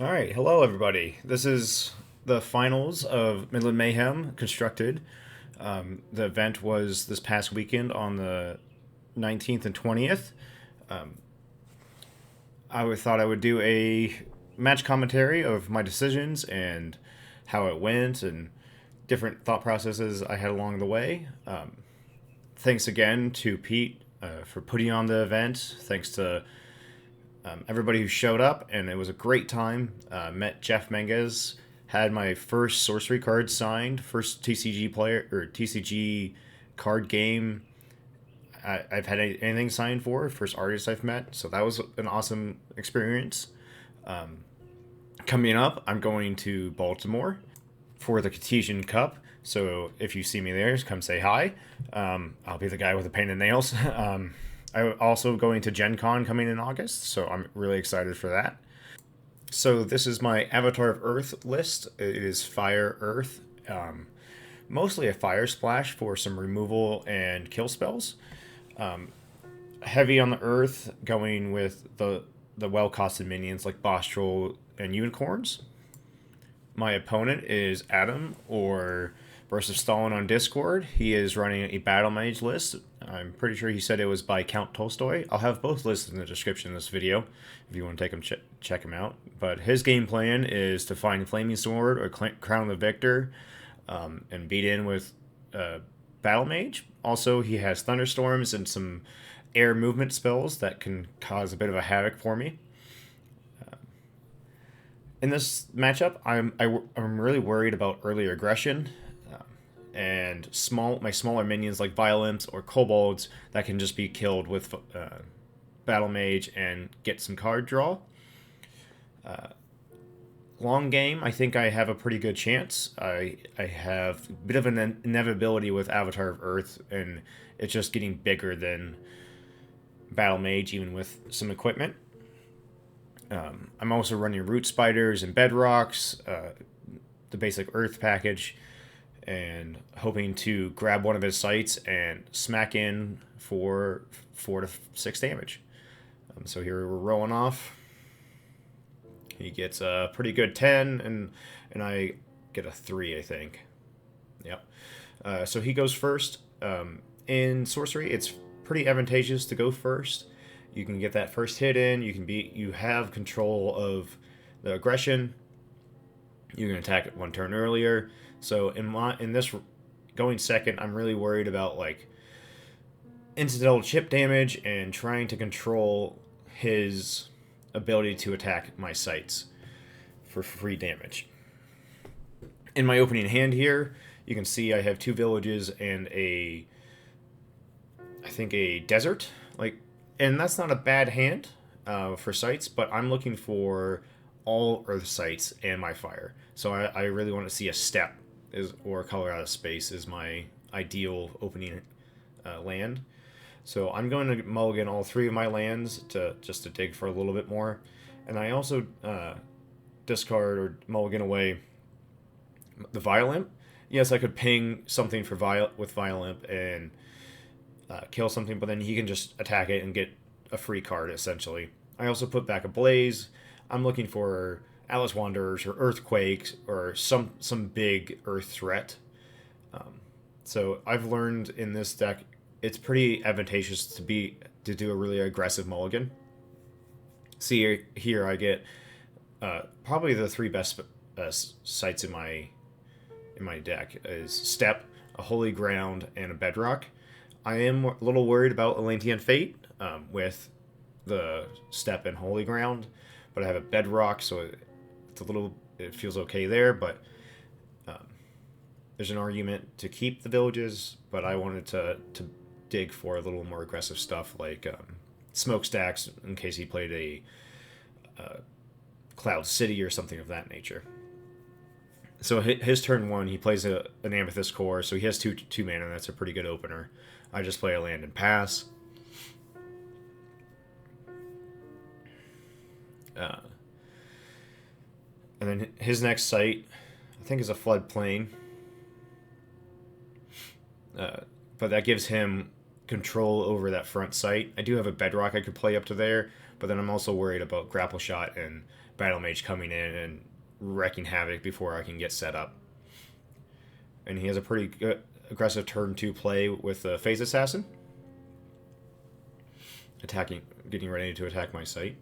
All right, hello everybody. This is the finals of Midland Mayhem constructed. The event was this past weekend on the 19th and 20th. Thought I would do a match commentary of my decisions and how it went and different thought processes I had along the way. Thanks again to Pete for putting on the event. Thanks to everybody who showed up, and it was a great time. Met Jeff Menges, had my first sorcery card signed, first TCG player or TCG card game I've had anything signed for, first artist I've met, so that was an awesome experience. Coming up, I'm going to Baltimore for the Cartesian Cup. So if you see me there, come say hi. I'll be the guy with the painted nails. I'm also going to Gen Con coming in August, so I'm really excited for that. So this is my Avatar of Earth list. It is Fire Earth, mostly a Fire Splash for some removal and kill spells. Heavy on the Earth, going with the well-costed minions like Bostrel and Unicorns. My opponent is Adam, or Burst of Stalin on Discord. He is running a Battle Mage list. I'm pretty sure he said it was by Count Tolstoy. I'll have both lists in the description of this video if you want to take him check him out. But his game plan is to find Flaming Sword or Crown the Victor and beat in with Battle Mage. Also, he has Thunderstorms and some air movement spells that can cause a bit of a havoc for me. In this matchup, I'm really worried about early aggression and my smaller minions like Violence or Kobolds that can just be killed with Battle Mage and get some card draw. Long game, I think I have a pretty good chance. I have a bit of an inevitability with Avatar of Earth, and it's just getting bigger than Battle Mage, even with some equipment. I'm also running Root Spiders and Bedrocks, the basic Earth package, and hoping to grab one of his sites and smack in for 4 to 6 damage. So here we're rolling off. He gets a pretty good 10, and I get a 3, I think. Yep. So he goes first. In Sorcery, it's pretty advantageous to go first. You can get that first hit in. You have control of the aggression. You can attack it one turn earlier. So in this going second, I'm really worried about like incidental chip damage and trying to control his ability to attack my sites for free damage. In my opening hand here, you can see I have 2 villages and I think a desert. And that's not a bad hand for sites, but I'm looking for all Earth sites and my fire. So I really want to see a step or color out of space is my ideal opening land. So I'm going to mulligan all 3 of my lands just to dig for a little bit more. And I also discard or mulligan away the Violent. Yes, I could ping something with Violent and kill something, but then he can just attack it and get a free card, essentially. I also put back a Blaze. I'm looking for Atlas Wanderers or Earthquakes or some big Earth threat. So I've learned in this deck it's pretty advantageous to do a really aggressive mulligan. See here I get probably the 3 best sites in my deck is Step, a Holy Ground, and a Bedrock. I am a little worried about Atlantean Fate with the Step and Holy Ground, but I have a Bedrock, so it feels okay there. But there's an argument to keep the villages, but I wanted to dig for a little more aggressive stuff like Smokestacks in case he played a Cloud City or something of that nature. So his turn 1, he plays an Amethyst Core, so he has 2 mana. That's a pretty good opener. I just play a land and pass. And then his next site, I think, is a Floodplain. But that gives him control over that front site. I do have a Bedrock I could play up to there, but then I'm also worried about grapple shot and battle mage coming in and wrecking havoc before I can get set up. And he has a pretty good aggressive turn 2 play with the phase assassin, getting ready to attack my site.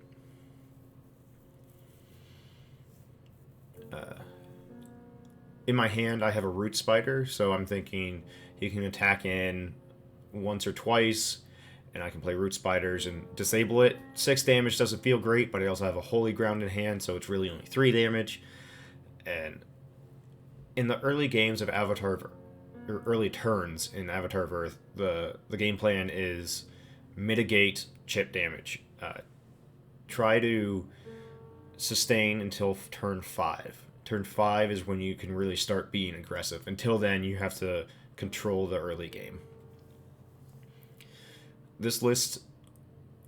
In my hand, I have a root spider, so I'm thinking he can attack in once or twice, and I can play root spiders and disable it. 6 damage doesn't feel great, but I also have a holy ground in hand, so it's really only 3 damage. And in the early games of or early turns in Avatar of Earth, the game plan is mitigate chip damage. Try to sustain until turn 5. Turn 5 is when you can really start being aggressive. Until then, you have to control the early game. This list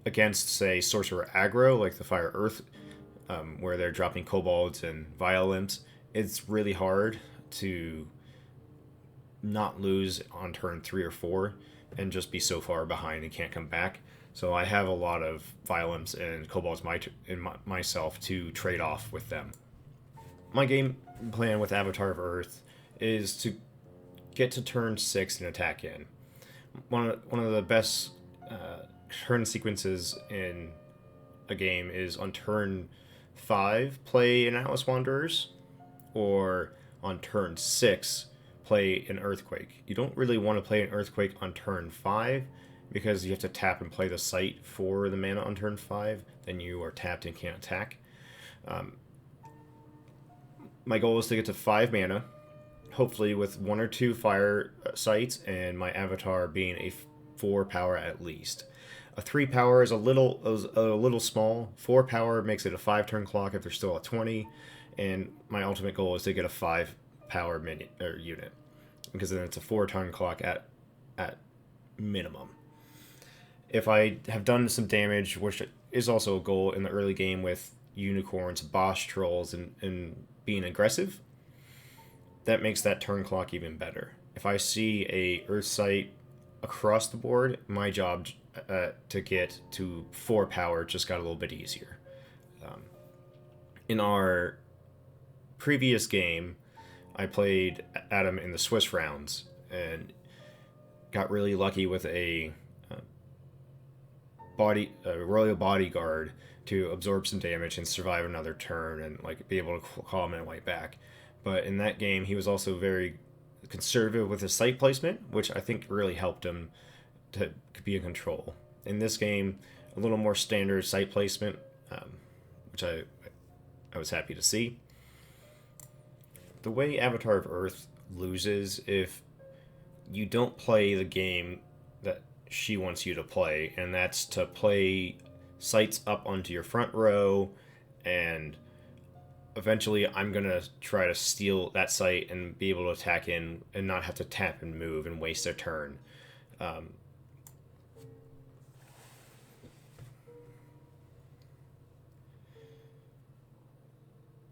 against, say, Sorcerer Aggro, like the Fire Earth, where they're dropping kobolds and violins, it's really hard to not lose on turn 3 or 4 and just be so far behind and can't come back. So I have a lot of violins and kobolds myself to trade off with them. My game plan with Avatar of Earth is to get to turn 6 and attack in. One of the best turn sequences in a game is on turn 5, play an Atlas Wanderers, or on turn 6, play an Earthquake. You don't really want to play an Earthquake on turn 5 because you have to tap and play the site for the mana on turn 5. Then you are tapped and can't attack. My goal is to get to 5 mana, hopefully with 1 or 2 fire sites, and my avatar being a 4 power at least. A 3 power is a little small. 4 power makes it a 5 turn clock if they're still at 20, and my ultimate goal is to get a 5 power unit, because then it's a 4 turn clock at minimum. If I have done some damage, which is also a goal in the early game with unicorns, boss trolls, and being aggressive, that makes that turn clock even better. If I see a earth site across the board, my job to get to 4 power just got a little bit easier. In our previous game, I played Adam in the Swiss rounds and got really lucky with a royal bodyguard to absorb some damage and survive another turn and like be able to call him and white back. But in that game, he was also very conservative with his site placement, which I think really helped him to be in control. In this game, a little more standard site placement, which I was happy to see. The way Avatar of Earth loses if you don't play the game that she wants you to play, and that's to play sites up onto your front row, and eventually I'm going to try to steal that site and be able to attack in and not have to tap and move and waste a turn.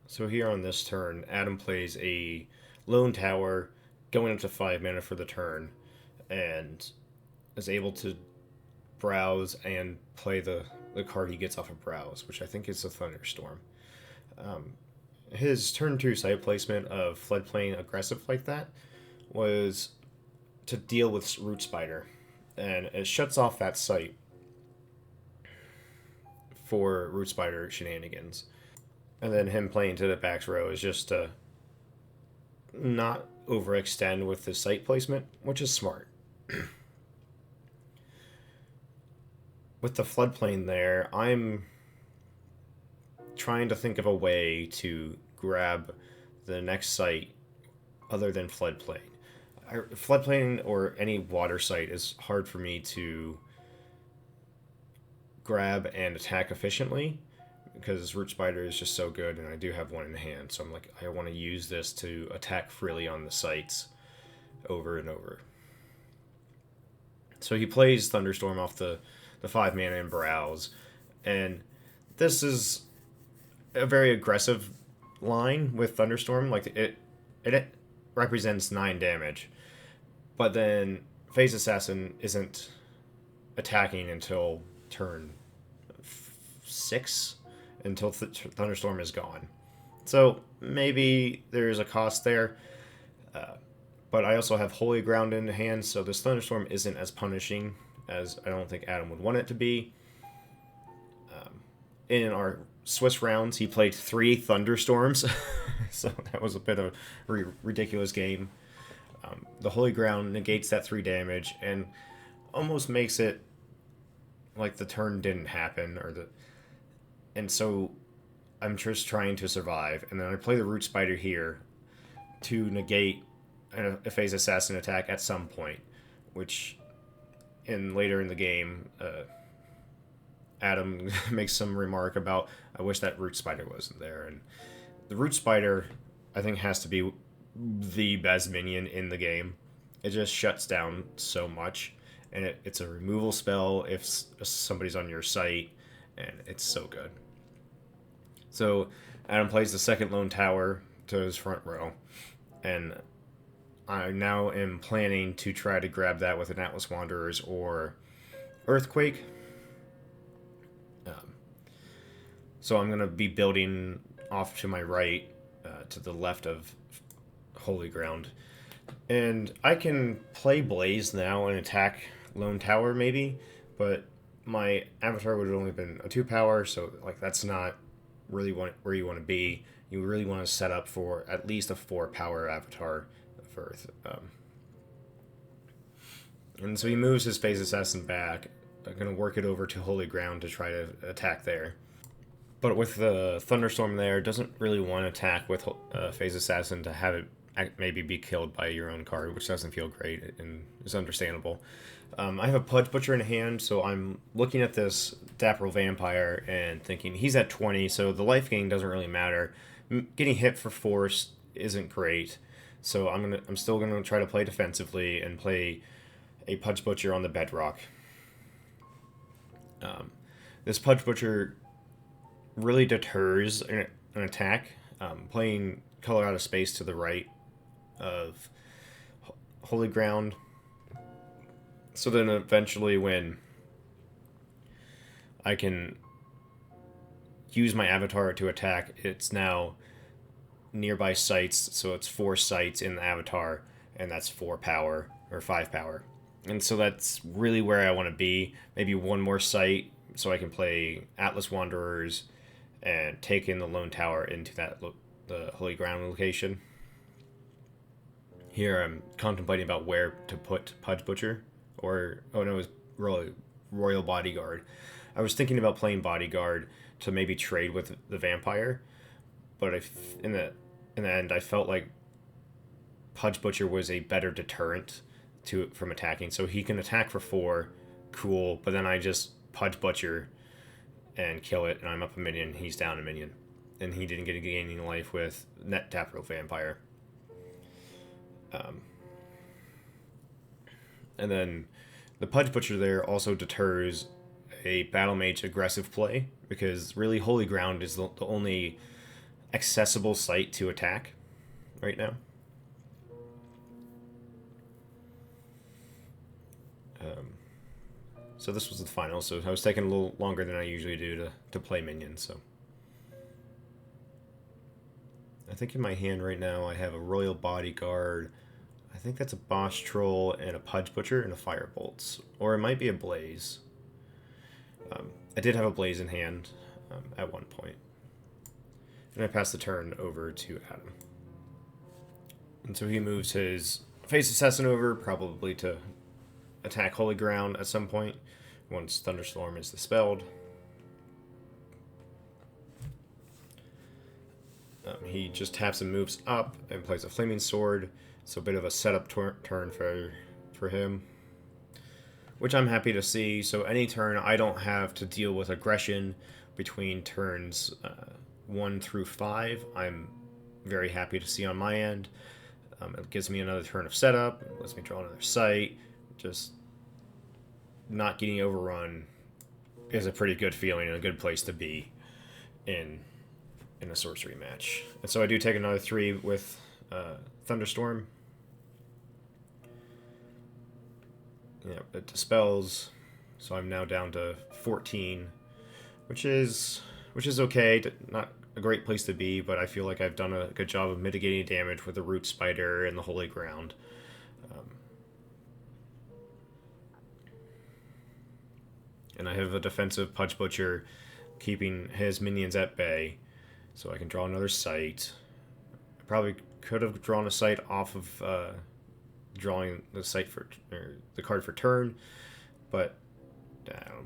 So here on this turn, Adam plays a lone tower, going up to 5 mana for the turn, and is able to browse and play the card he gets off of browse, which I think is a Thunderstorm. His turn 2 site placement of floodplain aggressive like that was to deal with Root Spider, and it shuts off that site for Root Spider shenanigans. And then him playing to the back row is just to not overextend with the site placement, which is smart. With the floodplain there, I'm trying to think of a way to grab the next site other than floodplain. Floodplain or any water site is hard for me to grab and attack efficiently because Root Spider is just so good, and I do have one in hand, so I'm like, I want to use this to attack freely on the sites over and over. So he plays Thunderstorm off the 5 mana and browse, and this is a very aggressive line with Thunderstorm. Like it represents 9 damage, but then Phase Assassin isn't attacking until turn 6 until Thunderstorm is gone. So maybe there's a cost there. But I also have Holy Ground in hand, so this Thunderstorm isn't as punishing as I don't think Adam would want it to be. In our Swiss rounds, he played 3 Thunderstorms, so that was a bit of a ridiculous game. The Holy Ground negates that 3 damage and almost makes it like the turn didn't happen, and so I'm just trying to survive. And then I play the Root Spider here to negate a phase assassin attack at some point, which later in the game, Adam makes some remark about, I wish that Root Spider wasn't there. And the Root Spider, I think, has to be the best minion in the game. It just shuts down so much, and it's a removal spell if somebody's on your site, and it's so good. So Adam plays the second Lone Tower to his front row, and I now am planning to try to grab that with an Atlas Wanderers or Earthquake. So I'm going to be building off to my right, to the left of Holy Ground. And I can play Blaze now and attack Lone Tower maybe, but my avatar would have only been a 2 power, so like that's not really where you want to be. You really want to set up for at least a 4 power avatar of Earth. And so he moves his Phase Assassin back. I'm going to work it over to Holy Ground to try to attack there. But with the Thunderstorm there, doesn't really want to attack with Phase Assassin to have it maybe be killed by your own card, which doesn't feel great and is understandable. I have a Pudge Butcher in hand, so I'm looking at this Dapper Vampire and thinking he's at 20, so the life gain doesn't really matter. Getting hit for force isn't great, so I'm still gonna try to play defensively and play a Pudge Butcher on the Bedrock. This Pudge Butcher really deters an attack. Playing Color Out of Space to the right of Holy Ground. So then eventually when I can use my avatar to attack, it's now nearby sites, so it's 4 sites in the avatar, and that's 4 power, or 5 power. And so that's really where I want to be. Maybe one more site, so I can play Atlas Wanderers and take in the Lone Tower into the Holy Ground location. Here I'm contemplating about where to put Pudge Butcher, or it was Royal Bodyguard. I was thinking about playing Bodyguard to maybe trade with the Vampire, but in the end I felt like Pudge Butcher was a better deterrent from attacking. So he can attack for 4, cool, but then I just Pudge Butcher and kill it, and I'm up a minion, he's down a minion. And he didn't get a gaining life with Net Dapper Vampire. And then the Pudge Butcher there also deters a Battle Mage aggressive play, because really Holy Ground is the only accessible site to attack right now. So this was the final, so I was taking a little longer than I usually do to play minions, so. I think in my hand right now I have a Royal Bodyguard, I think that's a Boss Troll, and a Pudge Butcher, and a Firebolts. Or it might be a Blaze. I did have a Blaze in hand at one point. And I pass the turn over to Adam. And so he moves his Phase Assassin over, probably to attack Holy Ground at some point, once Thunderstorm is dispelled. He just taps and moves up and plays a Flaming Sword, so a bit of a setup turn for him, which I'm happy to see. So any turn I don't have to deal with aggression between turns 1 through 5, I'm very happy to see on my end. It gives me another turn of setup, it lets me draw another site. Just not getting overrun is a pretty good feeling and a good place to be in a sorcery match. And so I do take another 3 with Thunderstorm. Yeah, it dispels, so I'm now down to 14 which is okay. Not a great place to be, but I feel like I've done a good job of mitigating damage with the root spider and the holy ground. Um, and I have a defensive Pudge Butcher keeping his minions at bay, so I can draw another sight. I probably could have drawn a sight off of drawing the sight for or the card for turn, but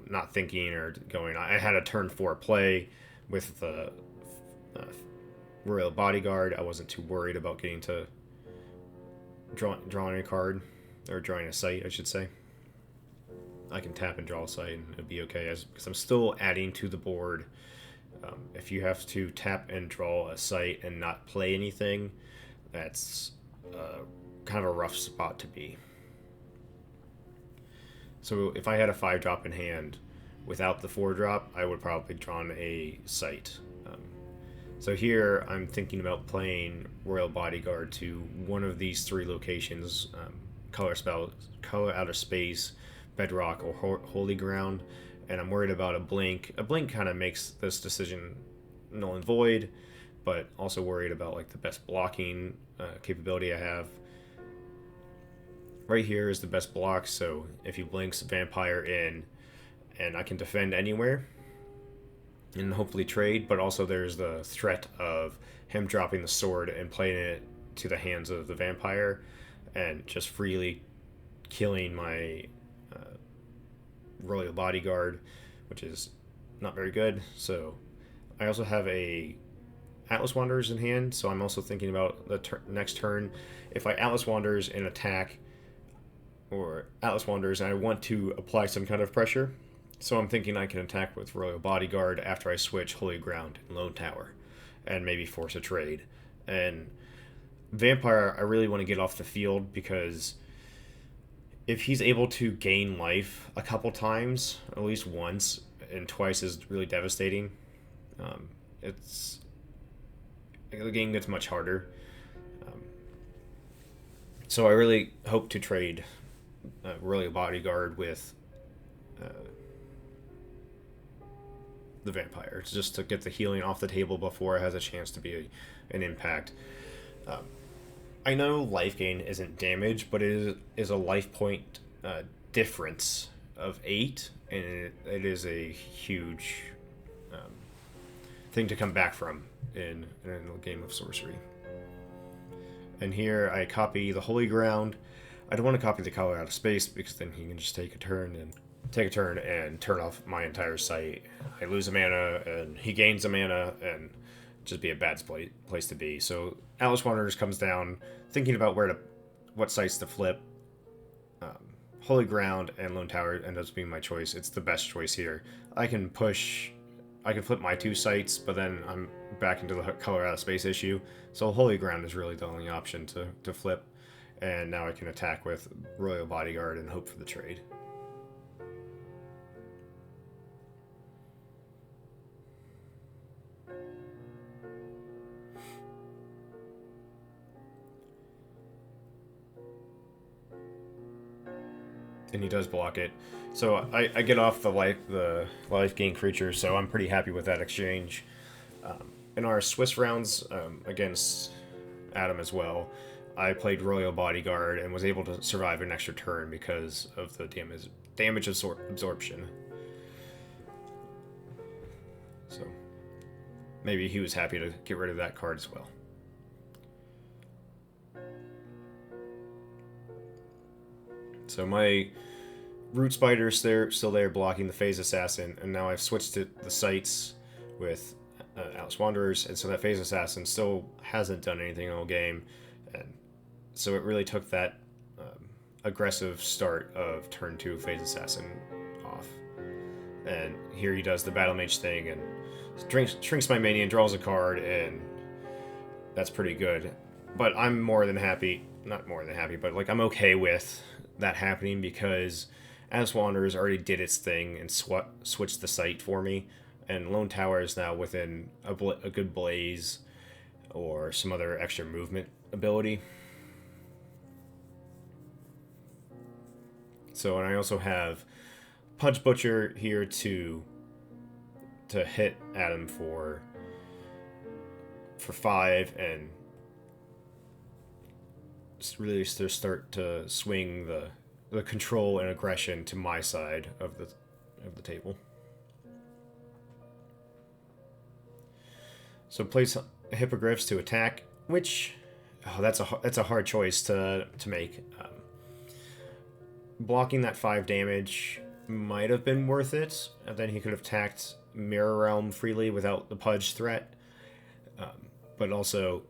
not thinking or going. I had a turn 4 play with the uh, Royal Bodyguard. I wasn't too worried about getting to drawing a card or drawing a sight, I should say. I can tap and draw a sight and it'd be okay because I'm still adding to the board. If you have to tap and draw a sight and not play anything, that's kind of a rough spot to be. So if I had a 5-drop in hand without the 4-drop, I would probably drawn a sight. So here I'm thinking about playing Royal Bodyguard to one of these 3 locations: color spell, color out of space, bedrock, or holy ground. And I'm worried about a blink. A blink kind of makes this decision null and void, but also worried about like the best blocking capability I have. Right here is the best block, so if he blinks Vampire in, and I can defend anywhere and hopefully trade, but also there's the threat of him dropping the sword and playing it to the hands of the Vampire and just freely killing my Royal Bodyguard, which is not very good. So I also have a Atlas Wanderers in hand, so I'm also thinking about the next turn. If I Atlas Wanderers and attack, or Atlas Wanderers, and I want to apply some kind of pressure, so I'm thinking I can attack with Royal Bodyguard after I switch Holy Ground and Lone Tower, and maybe force a trade. And Vampire, I really want to get off the field because if he's able to gain life a couple times, at least once, and twice is really devastating. It's the game gets much harder. So I really hope to trade Royal Bodyguard with the Vampire, just to get the healing off the table before it has a chance to be an impact. I know life gain isn't damage, but it is a life point difference of 8, and it is a huge thing to come back from in a game of sorcery. And here I copy the Holy Ground. I don't want to copy the color out of space because then he can just take a turn and turn off my entire site. I lose a mana and he gains a mana and just be a bad place to be. So Atlas Wanderers comes down, thinking about what sites to flip. Holy Ground and Lone Tower ends up being my choice. It's the best choice here. I can flip my 2 sites, but then I'm back into the color out of space issue. So Holy Ground is really the only option to flip. And now I can attack with Royal Bodyguard and hope for the trade. And he does block it. So I get off the life gain creature, so I'm pretty happy with that exchange. In our Swiss rounds against Adam as well, I played Royal Bodyguard and was able to survive an extra turn because of the damage absorption. So maybe he was happy to get rid of that card as well. So my Root Spider's still there blocking the Phase Assassin, and now I've switched to the sites with Atlas Wanderers, and so that Phase Assassin still hasn't done anything all game, and so it really took that aggressive start of turn 2 Phase Assassin off. And here he does the Battle Mage thing and shrinks my minion, draws a card, and that's pretty good. But I'm more than happy, not more than happy, but like I'm okay with that happening because Atlas Wanderers already did its thing and switched the site for me, and Lone Tower is now within a good blaze or some other extra movement ability. So, and I also have Pudge Butcher here to to hit at him for 5 and really to start to swing the control and aggression to my side of the table. So plays Hippogriffs to attack, which that's a hard choice to make. Blocking that 5 damage might have been worth it, and then he could have attacked Mirror Realm freely without the Pudge threat. But also,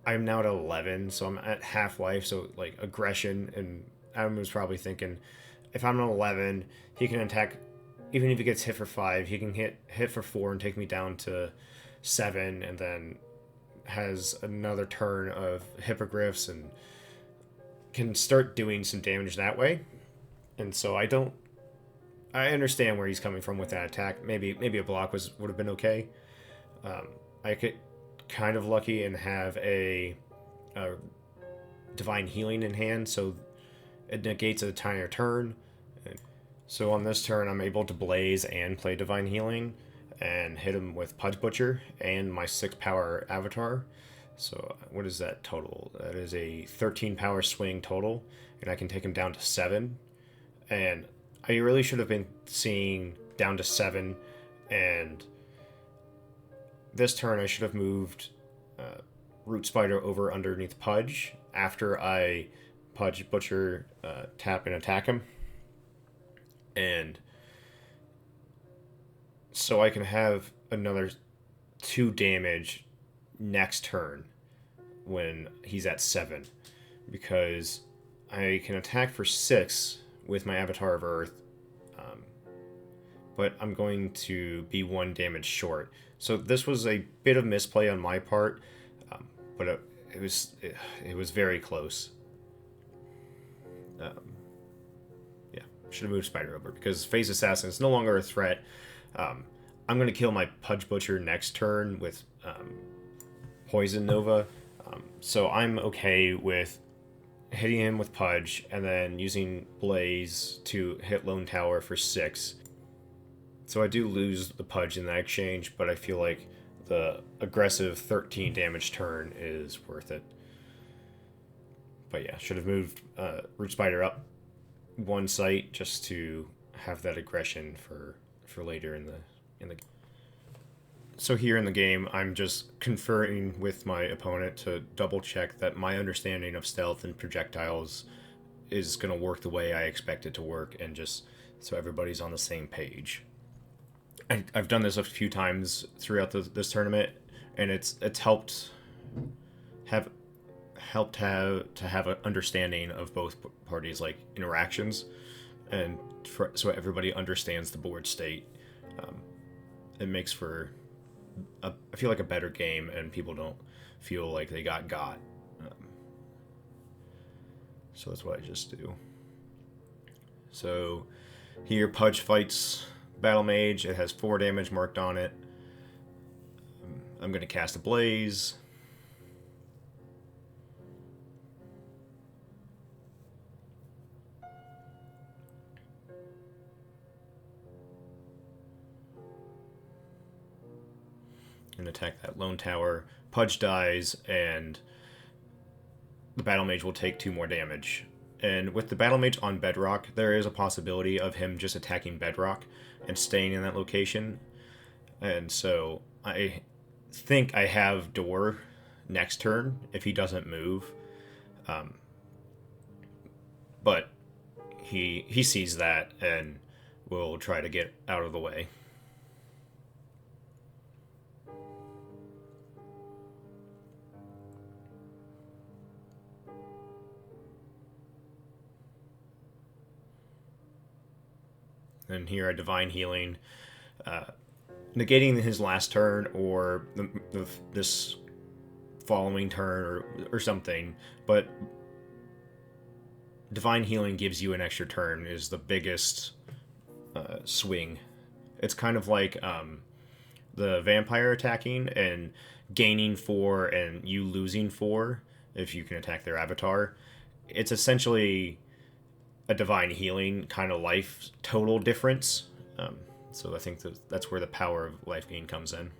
I'm now at 11, so I'm at half life, so like aggression, and Adam was probably thinking, if I'm at 11, he can attack, even if he gets hit for 5, he can hit for 4 and take me down to 7, and then has another turn of Hippogriffs and can start doing some damage that way. And so I understand where he's coming from with that attack. Maybe a block would have been okay. I get kind of lucky and have a divine healing in hand, so it negates a tinier turn. So on this turn, I'm able to blaze and play divine healing and hit him with Pudge Butcher and my 6 power avatar. So what is that total? That is a 13 power swing total, and I can take him down to 7. And I really should have been seeing down to 7, and this turn I should have moved Root Spider over underneath Pudge after I Pudge Butcher tap and attack him. And so I can have another 2 damage next turn when he's at 7, because I can attack for 6 with my Avatar of Earth, but I'm going to be 1 damage short. So this was a bit of misplay on my part, but it was very close. Yeah, should have moved Spider over, because Phase Assassin is no longer a threat. I'm going to kill my Pudge Butcher next turn with Poison Nova, so I'm okay with hitting him with Pudge and then using Blaze to hit Lone Tower for 6. So I do lose the Pudge in that exchange, but I feel like the aggressive 13 damage turn is worth it. But yeah, should have moved Root Spider up 1 site just to have that aggression for later in the So here in the game, I'm just conferring with my opponent to double check that my understanding of stealth and projectiles is going to work the way I expect it to work, and just so everybody's on the same page. I've done this a few times throughout this tournament, and it's helped have an understanding of both parties' like interactions, and so everybody understands the board state. It makes for I feel like a better game, and people don't feel like they got. So that's what I just do. So here, Pudge fights Battle Mage. It has 4 damage marked on it. I'm going to cast a Blaze. And attack that Lone Tower. Pudge dies, and the Battle Mage will take 2 more damage. And with the Battle Mage on Bedrock, there is a possibility of him just attacking Bedrock and staying in that location. And so I think I have Door next turn if he doesn't move. But he sees that and will try to get out of the way. And here a Divine Healing, negating his last turn or this following turn or something. But Divine Healing gives you an extra turn is the biggest swing. It's kind of like the Vampire attacking and gaining 4 and you losing 4 if you can attack their avatar. It's essentially a Divine Healing kind of life total difference. So I think that's where the power of life gain comes in.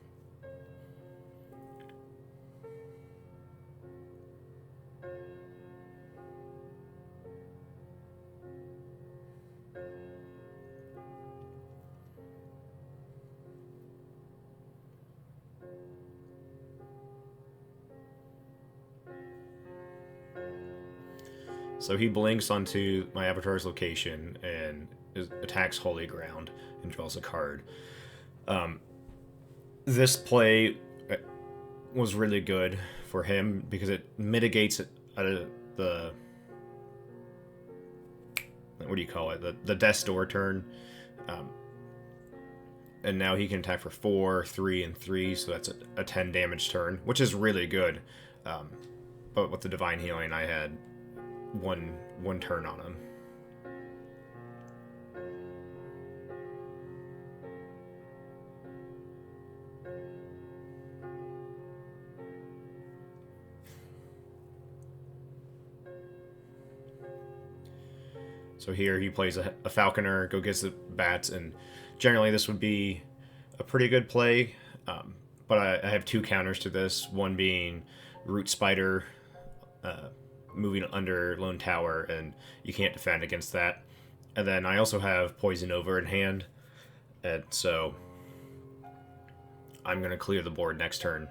So he blinks onto my avatar's location and attacks Holy Ground and draws a card. This play was really good for him because it mitigates the what do you call it, the death's door turn, um, and now he can attack for 4, 3, and 3, so that's a 10 damage turn, which is really good. But with the divine healing, I had one turn on him. So here he plays a falconer, go gets the bats, and generally this would be a pretty good play. But I have 2 counters to this. One being Root Spider, moving under Lone Tower, and you can't defend against that. And then I also have Poison Nova in hand, and so I'm gonna clear the board next turn.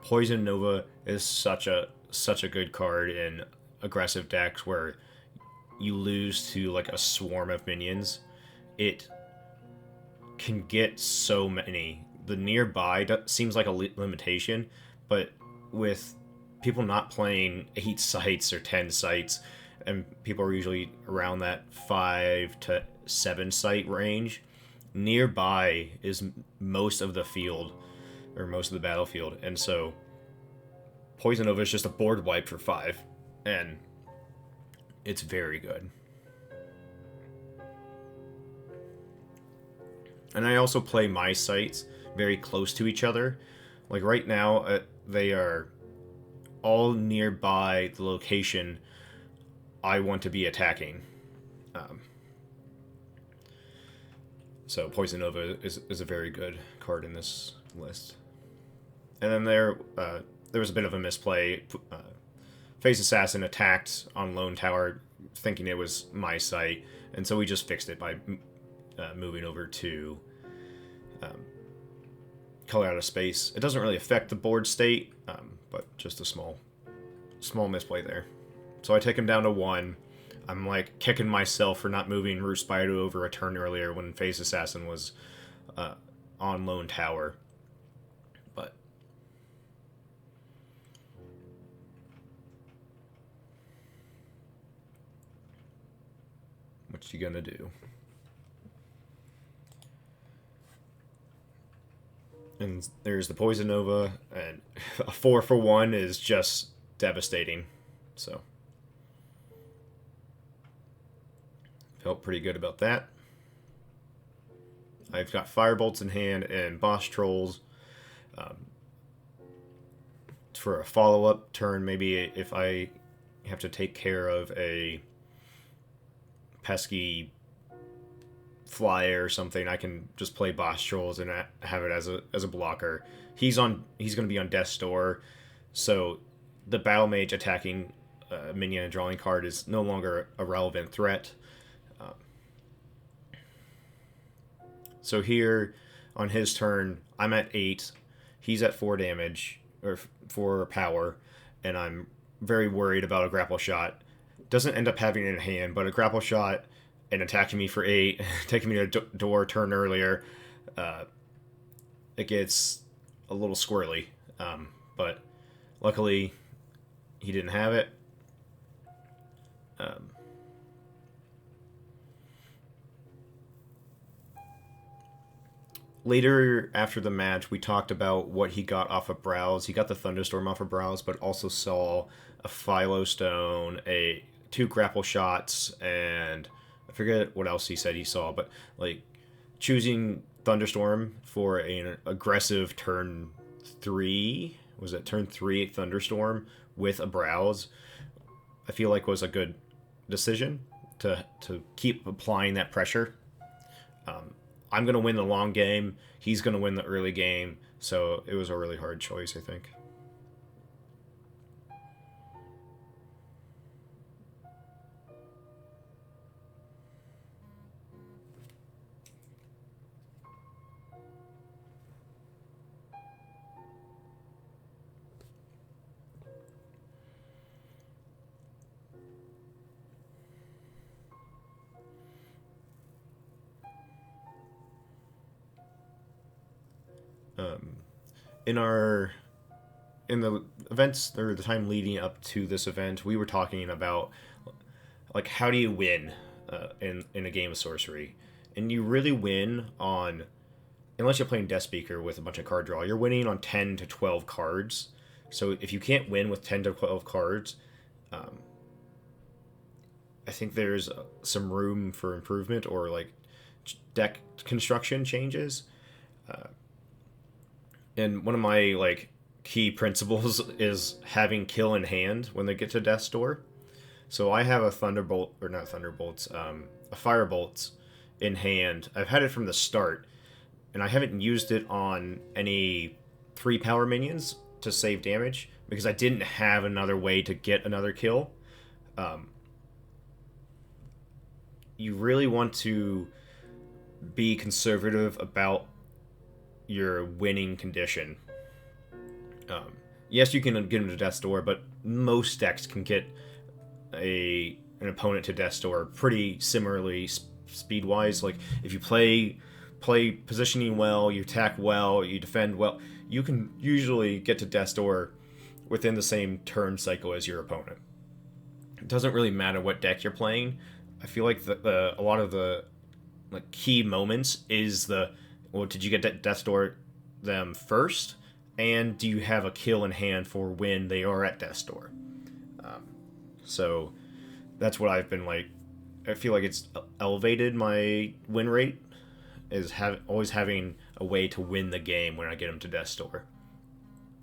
Poison Nova is such a good card in aggressive decks where you lose to like a swarm of minions. It can get so many. The nearby seems like a limitation, but with people not playing 8 sites or 10 sites, and people are usually around that 5 to 7 site range, nearby is most of the field, or most of the battlefield, and so Poison Nova is just a board wipe for 5, and it's very good. And I also play my sites very close to each other. Like right now, they are all nearby the location I want to be attacking. So Poison Nova is a very good card in this list. And then there was a bit of a misplay. Phase Assassin attacked on Lone Tower thinking it was my site, and so we just fixed it by moving over to Color Out of Space. It doesn't really affect the board state, but just a small misplay there. So I take him down to 1. I'm like kicking myself for not moving Root Spider over a turn earlier when Phase Assassin was on Lone Tower. But what you gonna do? And there's the Poison Nova, and a 4 for 1 is just devastating. So felt pretty good about that. I've got Firebolts in hand and Boss Trolls. For a follow-up turn, maybe if I have to take care of a pesky flyer or something, I can just play Boss Trolls and have it as a blocker. He's going to be on Death's Door, so the Battle Mage attacking minion and drawing card is no longer a relevant threat. So here on his turn, I'm at 8, he's at 4 damage or 4 power, and I'm very worried about a grapple shot. Doesn't end up having it in hand, but a grapple shot and attacking me for 8, taking me to a door turn earlier, it gets a little squirrely. But luckily, he didn't have it. Later, after the match, we talked about what he got off of Browse. He got the Thunderstorm off of Browse, but also saw a Philo Stone, 2 grapple shots, and I forget what else he said he saw, but like choosing Thunderstorm for an aggressive turn 3, was it turn 3 Thunderstorm with a Browse, I feel like was a good decision to keep applying that pressure. I'm gonna win the long game. He's gonna win the early game. So it was a really hard choice, I think. In our in the events or the time leading up to this event, we were talking about like how do you win in a game of sorcery, and you really win on unless you're playing Death Speaker with a bunch of card draw, you're winning on 10 to 12 cards. So if you can't win with 10 to 12 cards, I think there's some room for improvement or like deck construction changes. And one of my like key principles is having kill in hand when they get to Death's Door. So I have a Thunderbolt or not Thunderbolts, a Firebolt in hand. I've had it from the start, and I haven't used it on any 3 power minions to save damage because I didn't have another way to get another kill. You really want to be conservative about your winning condition. Yes, you can get him to Death's Door, but most decks can get an opponent to Death's Door pretty similarly speed wise. Like if you play positioning well, you attack well, you defend well, you can usually get to Death's Door within the same turn cycle as your opponent. It doesn't really matter what deck you're playing. I feel like a lot of the like key moments is well, did you get Death's Door them first, and do you have a kill in hand for when they are at Death's Door? So that's what I've been like. I feel like it's elevated my win rate is always having a way to win the game when I get them to Death's Door.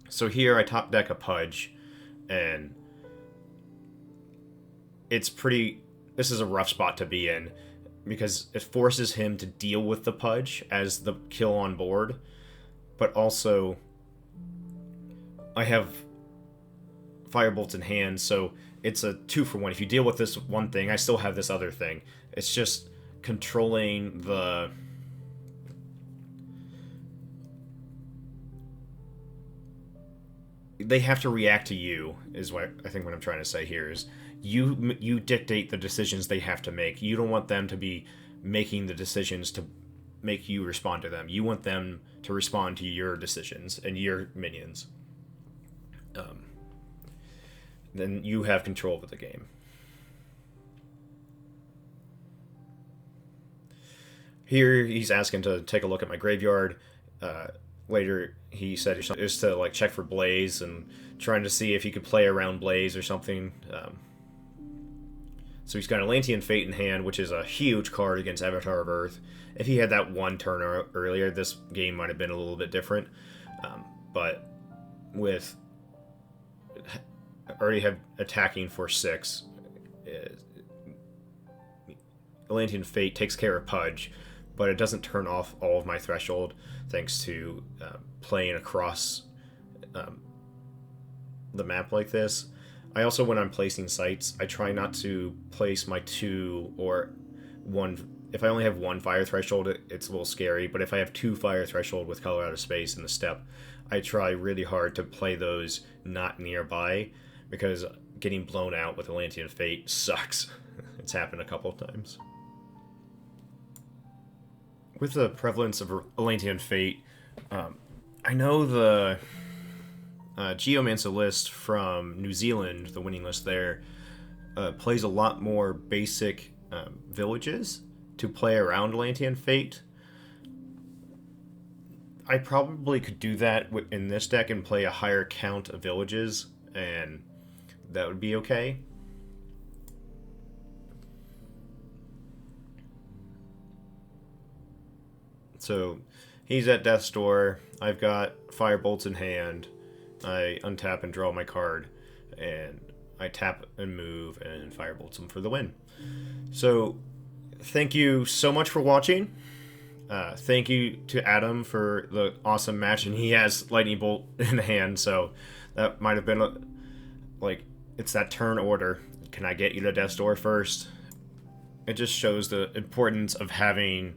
So here I top deck a Pudge, and it's pretty. This is a rough spot to be in because it forces him to deal with the Pudge as the kill on board, but also I have Firebolts in hand, so it's a 2-for-1. If you deal with this one thing, I still have this other thing. It's just controlling the they have to react to you is what I think what I'm trying to say here is you dictate the decisions they have to make. You don't want them to be making the decisions to make you respond to them. You want them to respond to your decisions and your minions. Then you have control of the game. Here he's asking to take a look at my graveyard. Later he said it was to like check for Blaze and trying to see if he could play around Blaze or something. So he's got Atlantean Fate in hand, which is a huge card against Avatar of Earth. If he had that one turn earlier, this game might have been a little bit different. But with already have attacking for 6, Atlantean Fate takes care of Pudge, but it doesn't turn off all of my threshold thanks to playing across the map like this. I also, when I'm placing sites, I try not to place my 2 or 1. If I only have 1 fire threshold, it's a little scary, but if I have 2 fire threshold with Color Out of Space in the step, I try really hard to play those not nearby, because getting blown out with Atlantean Fate sucks. It's happened a couple of times. With the prevalence of Atlantean Fate, I know the Geomancer list from New Zealand, the winning list there, plays a lot more basic villages to play around Atlantean Fate. I probably could do that in this deck and play a higher count of villages, and that would be okay. So he's at Death's Door. I've got Firebolts in hand. I untap and draw my card, and I tap and move and Firebolts him for the win. So thank you so much for watching. Thank you to Adam for the awesome match, and he has lightning bolt in the hand, so that might have been like it's that turn order. Can I get you to death's door first? It just shows the importance of having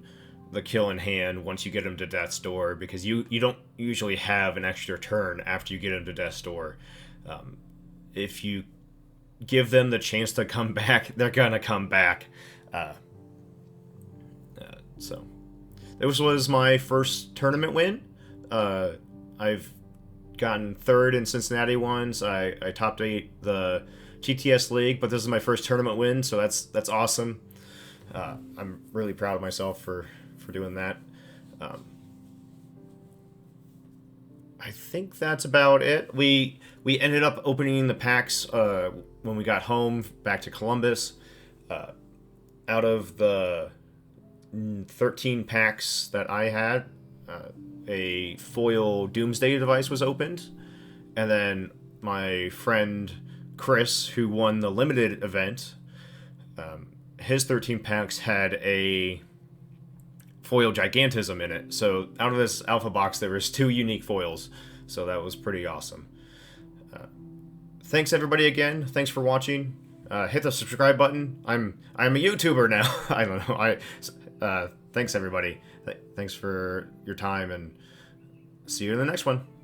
the kill in hand once you get him to death's door, because you don't usually have an extra turn after you get him to death's door. If you give them the chance to come back, they're gonna come back. So this was my first tournament win. I've gotten third in Cincinnati ones. I topped 8 the GTS League, but this is my first tournament win, so that's awesome. I'm really proud of myself for doing that. I think that's about it. We ended up opening the packs when we got home back to Columbus. Out of the 13 packs that I had, a foil Doomsday device was opened, and then my friend Chris, who won the limited event, his 13 packs had a foil Gigantism in it. So out of this alpha box, there was 2 unique foils. So that was pretty awesome. Thanks everybody again. Thanks for watching. Hit the subscribe button. I'm a YouTuber now. I don't know. Thanks everybody. Thanks for your time, and see you in the next one.